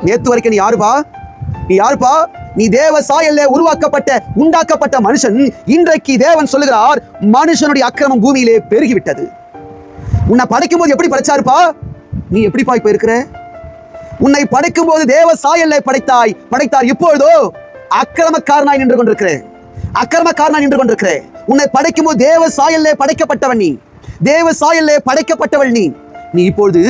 நேத்து வரைக்கும் நீ யாருப்பா? நீ யாருப்பா? நீ தேவ சாயல்ல உருவாக்கப்பட்ட உண்டாக்கப்பட்ட மனுஷன். இன்றைக்கு தேவன் சொல்லுகிறார், மனுஷனுடைய அக்கிரமம் பூமியிலே பெருகிவிட்டது. உன்னை படைக்கும் போது எப்படி படைச்சாருப்பா? நீ எப்படிப்பா இப்ப இருக்கிற? உன்னை படைக்கும் போது தேவ சாயல்ல படைத்தார். இப்பொழுதோ அக்கிரமக்காரனாய் நின்று கொண்டிருக்கிறேன். அக்கிரமக்காரனாய் நின்று கொண்டிருக்கிறேன். உன்னை படைக்கும் போது தேவ சாயல்ல படைக்கப்பட்டவன் நீ. தேவ சாயல்ல படைக்கப்பட்டவள் நீ. நீ இப்பொழுது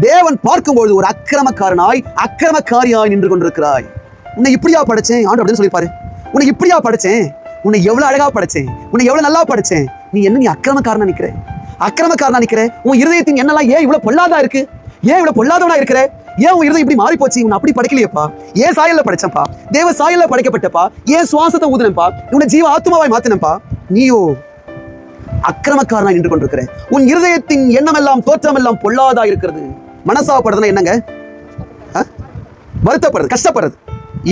தேவன் பார்க்கும்போது ஒரு அக்கிரமக்காரனாய் அக்கிரமக்காரியாய் நின்று கொண்டிருக்கிறாய். உன்னை இப்படியா படைச்சேன் ஆண்டு அப்படின்னு சொல்லிப்பாரு. உன்னை இப்படியா படைச்சேன், உன்னை எவ்வளவு அழகா படைச்சேன், உன்னை எவ்வளவு நல்லா படைச்சேன். நீ அக்கிரமக்காரனா நிக்கிற? அக்கிரமக்காரனா நிக்கிற? உன் இருதயத்தின் எண்ணெல்லாம் ஏன் இவ்வளவு பொல்லாதா இருக்கு? ஏன் இவ்வளவு பொல்லாதவனா இருக்கிற? ஏன் உன் இருதயம் இப்படி மாறி போச்சு? உன்னை அப்படி படைக்கலையப்பா. ஏன் சாயல்ல படைச்சப்பா? தேவ சாயல்ல படைக்கப்பட்டப்பா. ஏன் சுவாசத்தை ஊதுனப்பா? உன்னை ஜீவ ஆத்மாவாய் மாத்தினப்பா. நீயோ அக்கிரமக்காரனாய் நின்று கொண்டிருக்கிற. உன் இருதயத்தின் எண்ணம் எல்லாம் தோற்றம் எல்லாம் பொல்லாதா இருக்கிறது. மனசாப்படுறதுன்னா என்னங்க? வருத்தப்படுறது, கஷ்டப்படுறது.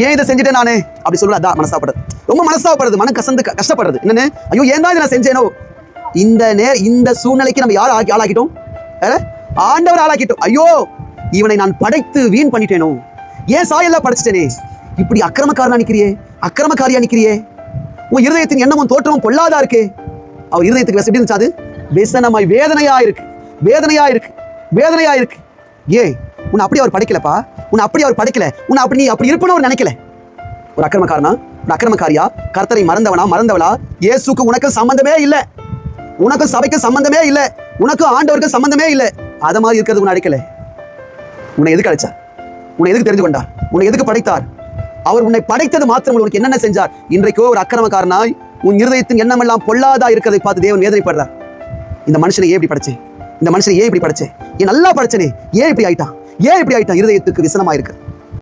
ஏன் இதை செஞ்சுட்டேன் நானே அப்படி சொல்லுவேன். அதான் மனசாப்படுறது. ரொம்ப மனசாப்படுறது, மனம் கசந்து கஷ்டப்படுறது. என்னன்னு? ஐயோ ஏன் தான் இதை நான் செஞ்சேனோ? இந்த சூழ்நிலைக்கு நம்ம யார் ஆளாக்கிட்டோம்? ஆண்டவர் ஆளாக்கிட்டோம். ஐயோ இவனை நான் படைத்து வீண் பண்ணிட்டேனோ, ஏன் சாயல்ல படைச்சிட்டேனே. இப்படி அக்கிரமக்காரனா நிக்கிறியே, அக்கிரமக்காரியா நிக்கிறியே. உன் இருதயத்தின் எண்ணமும் தோற்றமும் பொல்லாதா இருக்கு. அவர் இருதயத்துக்கு எப்படி இருந்துச்சு? அது வேசனமாய் வேதனையா இருக்கு, வேதனையா இருக்கு, வேதனையா இருக்கு. ஏன் உன்னை அப்படி அவர் படைக்கலப்பா. உன்னை அப்படி அவர் படைக்கல. உன்னை அப்படி நீ அப்படி இருப்பன்னு அவர் நினைக்கல. ஒரு அக்கிரமக்காரனா, ஒரு அக்கிரமக்காரியா, கர்த்தரை மறந்தவளா? இயேசுக்கு உனக்கு சம்பந்தமே இல்லை. உனக்கு சபைக்கு சம்பந்தமே இல்லை. உனக்கு ஆண்டவருக்கு சம்பந்தமே இல்லை. அதை மாதிரி இருக்கிறது உன்னை அடைக்கல. உன்னை எதுக்கு அழைச்சார்? உன்னை எதுக்கு தெரிந்து கொண்டார்? உன்னை எதுக்கு படைத்தார்? அவர் உன்னை படைத்தது மாத்திரம் உனக்கு என்னென்ன செஞ்சார்? இன்றைக்கோ ஒரு அக்கிரமக்காரனாய் உன் இருதயத்தின் எண்ணம் எல்லாம் பொல்லாதா இருக்கிறதை பார்த்து தேவன் வேதனைப்படுறார். இந்த மனுஷனை ஏன் இப்படி படைச்சேன்? இந்த மனுஷனை ஏன் இப்படி படைச்சேன்? ஏன் நல்லா படைச்சனே, ஏன் இப்படி ஆயிட்டான்? ஏன் இப்படி ஆயிட்டான்? இருதயத்துக்கு விசனமா இருக்கு.